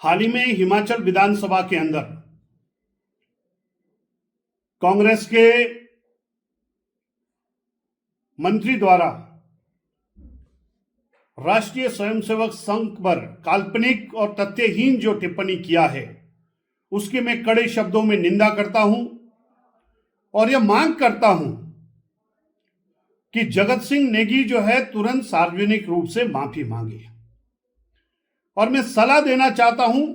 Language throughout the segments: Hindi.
हाल ही में हिमाचल विधानसभा के अंदर कांग्रेस के मंत्री द्वारा राष्ट्रीय स्वयंसेवक संघ पर काल्पनिक और तथ्यहीन जो टिप्पणी किया है उसकी मैं कड़े शब्दों में निंदा करता हूं और यह मांग करता हूं कि जगत सिंह नेगी जो है तुरंत सार्वजनिक रूप से माफी मांगे। और मैं सलाह देना चाहता हूं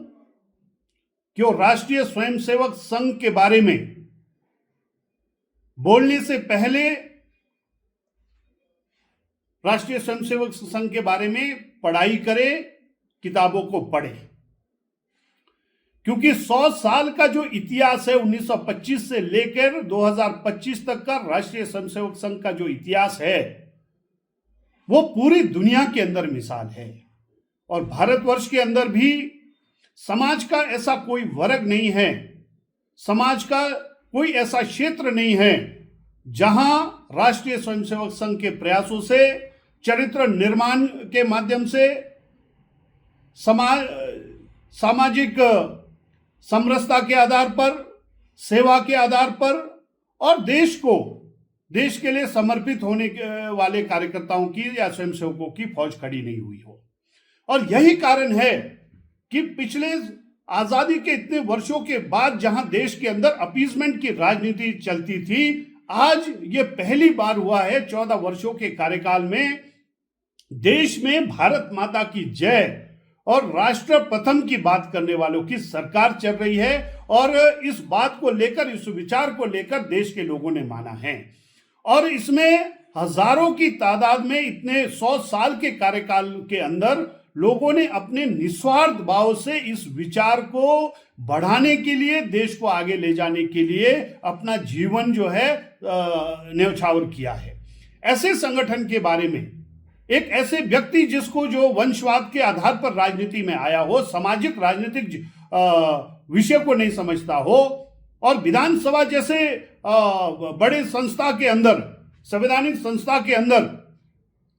कि वो राष्ट्रीय स्वयंसेवक संघ के बारे में बोलने से पहले राष्ट्रीय स्वयंसेवक संघ के बारे में पढ़ाई करे, किताबों को पढ़े, क्योंकि 100 साल का जो इतिहास है 1925 से लेकर 2025 तक का राष्ट्रीय स्वयंसेवक संघ का जो इतिहास है वो पूरी दुनिया के अंदर मिसाल है। और भारतवर्ष के अंदर भी समाज का ऐसा कोई वर्ग नहीं है, समाज का कोई ऐसा क्षेत्र नहीं है जहां राष्ट्रीय स्वयंसेवक संघ के प्रयासों से, चरित्र निर्माण के माध्यम से, सामाजिक समरसता के आधार पर, सेवा के आधार पर और देश के लिए समर्पित होने वाले कार्यकर्ताओं की या स्वयंसेवकों की फौज खड़ी नहीं हुई हो। और यही कारण है कि पिछले आजादी के इतने वर्षों के बाद जहां देश के अंदर अपीजमेंट की राजनीति चलती थी, आज ये पहली बार हुआ है 14 वर्षों के कार्यकाल में देश में भारत माता की जय और राष्ट्र प्रथम की बात करने वालों की सरकार चल रही है। और इस बात को लेकर, इस विचार को लेकर देश के लोगों ने माना है और इसमें हजारों की तादाद में इतने 100 साल के कार्यकाल के अंदर लोगों ने अपने निस्वार्थ भाव से इस विचार को बढ़ाने के लिए, देश को आगे ले जाने के लिए अपना जीवन जो है न्यौछावर किया है। ऐसे संगठन के बारे में एक ऐसे व्यक्ति जिसको जो वंशवाद के आधार पर राजनीति में आया हो, सामाजिक राजनीतिक विषय को नहीं समझता हो और विधानसभा जैसे बड़े संस्था के अंदर, संवैधानिक संस्था के अंदर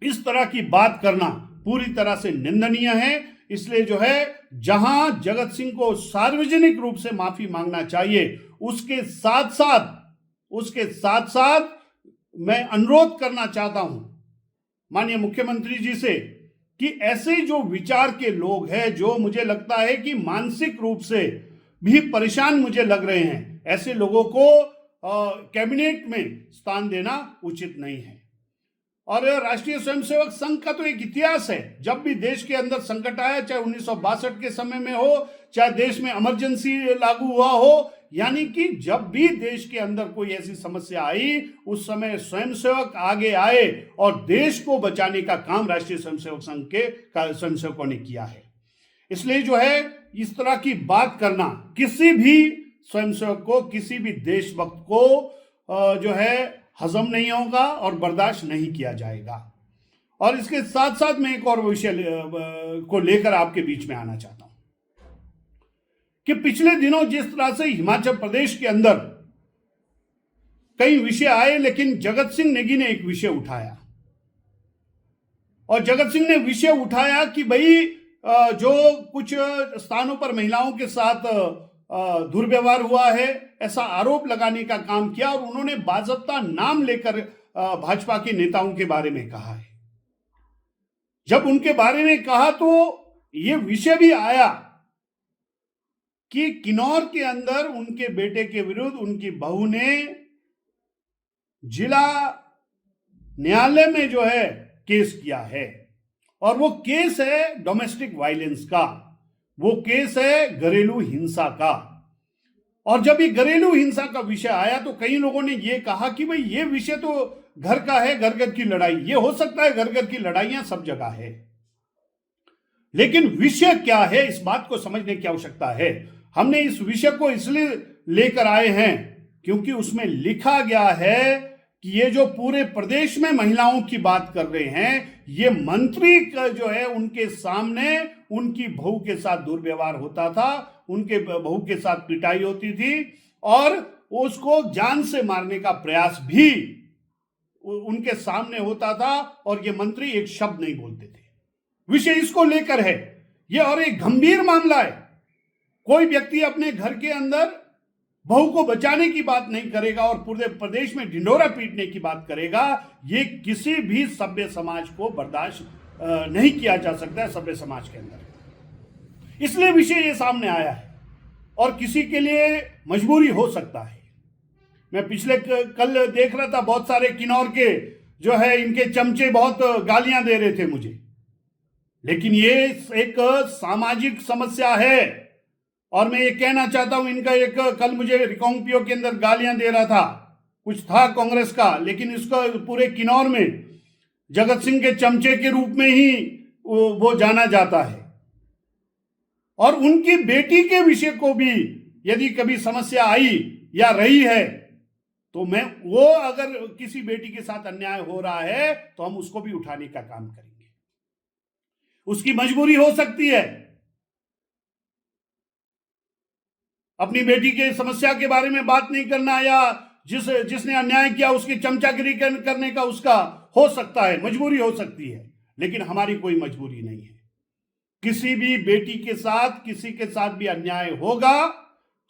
इस तरह की बात करना पूरी तरह से निंदनीय है। इसलिए जो है जहां जगत सिंह को सार्वजनिक रूप से माफी मांगना चाहिए, उसके साथ साथ मैं अनुरोध करना चाहता हूं माननीय मुख्यमंत्री जी से कि ऐसे जो विचार के लोग हैं, जो मुझे लगता है कि मानसिक रूप से भी परेशान मुझे लग रहे हैं, ऐसे लोगों को कैबिनेट में स्थान देना उचित नहीं है। और राष्ट्रीय स्वयंसेवक संघ का तो एक इतिहास है, जब भी देश के अंदर संकट आया, चाहे 1962 के समय में हो, चाहे देश में इमरजेंसी लागू हुआ हो, यानी कि जब भी देश के अंदर कोई ऐसी समस्या आई उस समय स्वयंसेवक आगे आए और देश को बचाने का काम राष्ट्रीय स्वयंसेवक संघ के स्वयंसेवकों ने किया है। इसलिए जो है इस तरह की बात करना किसी भी स्वयंसेवक को, किसी भी देशभक्त को जो है हजम नहीं होगा और बर्दाश्त नहीं किया जाएगा। और इसके साथ साथ मैं एक और विषय को लेकर आपके बीच में आना चाहता हूं कि पिछले दिनों जिस तरह से हिमाचल प्रदेश के अंदर कई विषय आए, लेकिन जगत सिंह नेगी ने एक विषय उठाया और जगत सिंह ने विषय उठाया कि भाई जो कुछ स्थानों पर महिलाओं के साथ दुर्व्यवहार हुआ है, ऐसा आरोप लगाने का काम किया और उन्होंने बाज़ाब्ता नाम लेकर भाजपा के नेताओं के बारे में कहा है। जब उनके बारे में कहा तो यह विषय भी आया कि किन्नौर के अंदर उनके बेटे के विरुद्ध उनकी बहू ने जिला न्यायालय में जो है केस किया है और वो केस है डोमेस्टिक वायलेंस का, वो केस है घरेलू हिंसा का। और जब ये घरेलू हिंसा का विषय आया तो कई लोगों ने ये कहा कि भाई ये विषय तो घर का है, घर घर की लड़ाई, ये हो सकता है, घर घर की लड़ाइयां सब जगह है, लेकिन विषय क्या है इस बात को समझने की आवश्यकता है। हमने इस विषय को इसलिए लेकर आए हैं क्योंकि उसमें लिखा गया है कि ये जो पूरे प्रदेश में महिलाओं की बात कर रहे हैं, ये मंत्री का जो है उनके सामने उनकी बहू के साथ दुर्व्यवहार होता था, उनके बहू के साथ पिटाई होती थी और उसको जान से मारने का प्रयास भी उनके सामने होता था और ये मंत्री एक शब्द नहीं बोलते थे। विषय इसको लेकर है ये और एक गंभीर मामला है। कोई व्यक्ति अपने घर के अंदर बहू को बचाने की बात नहीं करेगा और पूरे प्रदेश में ढिंढोरा पीटने की बात करेगा, ये किसी भी सभ्य समाज को बर्दाश्त नहीं किया जा सकता है सभ्य समाज के अंदर। इसलिए विषय ये सामने आया है और किसी के लिए मजबूरी हो सकता है। मैं पिछले कल देख रहा था, बहुत सारे किन्नौर के जो है इनके चमचे बहुत गालियां दे रहे थे मुझे, लेकिन ये एक सामाजिक समस्या है। और मैं ये कहना चाहता हूं, इनका एक कल मुझे रिकांगपियो के अंदर गालियां दे रहा था, कुछ था कांग्रेस का, लेकिन इसका पूरे किन्नौर में जगत सिंह के चमचे के रूप में ही वो जाना जाता है। और उनकी बेटी के विषय को भी यदि कभी समस्या आई या रही है तो मैं वो अगर किसी बेटी के साथ अन्याय हो रहा है तो हम उसको भी उठाने का काम करेंगे। उसकी मजबूरी हो सकती है, अपनी बेटी के समस्या के बारे में बात नहीं करना, या जिसने अन्याय किया उसकी चमचागिरी करने का उसका हो सकता है, मजबूरी हो सकती है, लेकिन हमारी कोई मजबूरी नहीं है। किसी भी बेटी के साथ किसी के साथ भी अन्याय होगा,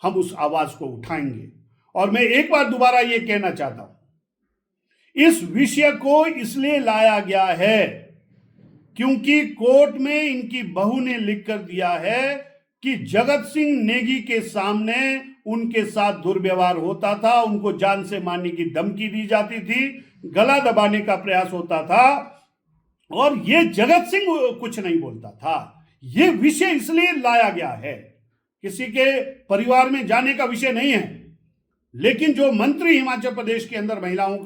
हम उस आवाज को उठाएंगे। और मैं एक बार दोबारा ये कहना चाहता हूं, इस विषय को इसलिए लाया गया है क्योंकि कोर्ट में इनकी बहू ने लिख कर दिया है कि जगत सिंह नेगी के सामने उनके साथ दुर्व्यवहार होता था, उनको जान से मारने की धमकी दी जाती थी, गला दबाने का प्रयास होता था, और ये जगत सिंह कुछ नहीं बोलता था। ये विषय इसलिए लाया गया है, किसी के परिवार में जाने का विषय नहीं है। लेकिन जो मंत्री हिमाचल प्रदेश के अंदर महिलाओं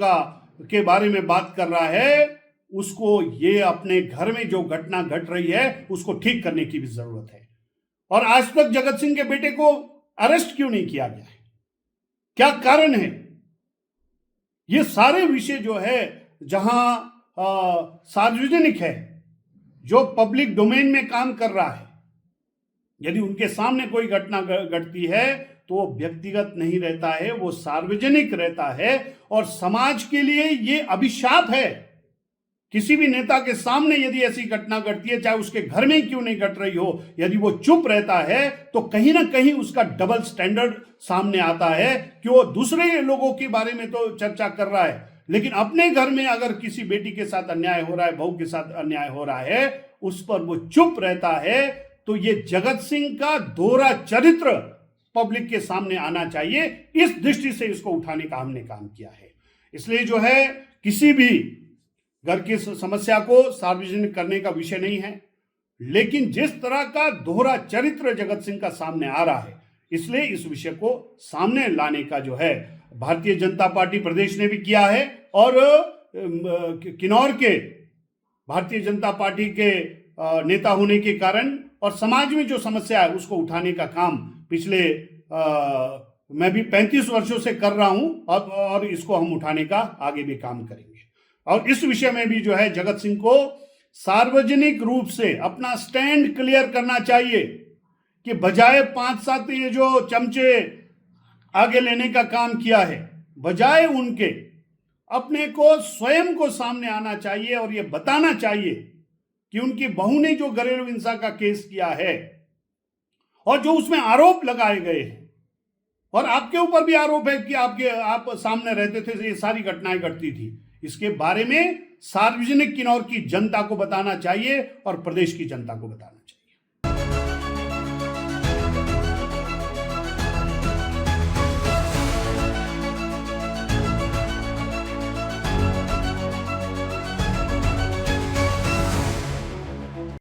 के बारे में बात कर रहा है, उसको ये अपने घर में जो घटना घट रही है उसको ठीक करने की भी जरूरत है। और आज तक जगत सिंह के बेटे को अरेस्ट क्यों नहीं किया गया है, क्या कारण है? ये सारे विषय जो है जहां सार्वजनिक है, जो पब्लिक डोमेन में काम कर रहा है, यदि उनके सामने कोई घटना घटती है तो वो व्यक्तिगत नहीं रहता है, वो सार्वजनिक रहता है। और समाज के लिए ये अभिशाप है। किसी भी नेता के सामने यदि ऐसी घटना घटती है, चाहे उसके घर में क्यों नहीं घट रही हो, यदि वो चुप रहता है तो कहीं ना कहीं उसका डबल स्टैंडर्ड सामने आता है कि वो दूसरे लोगों के बारे में तो चर्चा कर रहा है, लेकिन अपने घर में अगर किसी बेटी के साथ अन्याय हो रहा है, बहू के साथ अन्याय हो रहा है, उस पर वो चुप रहता है। तो ये जगत सिंह का दोहरा चरित्र पब्लिक के सामने आना चाहिए। इस दृष्टि से इसको उठाने का हमने काम किया है। इसलिए जो है किसी भी घर की समस्या को सार्वजनिक करने का विषय नहीं है, लेकिन जिस तरह का दोहरा चरित्र जगत सिंह का सामने आ रहा है, इसलिए इस विषय को सामने लाने का जो है भारतीय जनता पार्टी प्रदेश ने भी किया है। और किन्नौर के भारतीय जनता पार्टी के नेता होने के कारण और समाज में जो समस्या है उसको उठाने का काम पिछले मैं भी 35 वर्षों से कर रहा हूं, और इसको हम उठाने का आगे भी काम करेंगे। और इस विषय में भी जो है जगत सिंह को सार्वजनिक रूप से अपना स्टैंड क्लियर करना चाहिए कि बजाय 5-7 ये जो चमचे आगे लेने का काम किया है, बजाय उनके अपने को स्वयं को सामने आना चाहिए और ये बताना चाहिए कि उनकी बहू ने जो घरेलू हिंसा का केस किया है और जो उसमें आरोप लगाए गए हैं, और आपके ऊपर भी आरोप है कि आप सामने रहते थे, ये सारी घटनाएं घटती थी, इसके बारे में सार्वजनिक किन्नौर की जनता को बताना चाहिए और प्रदेश की जनता को बताना चाहिए।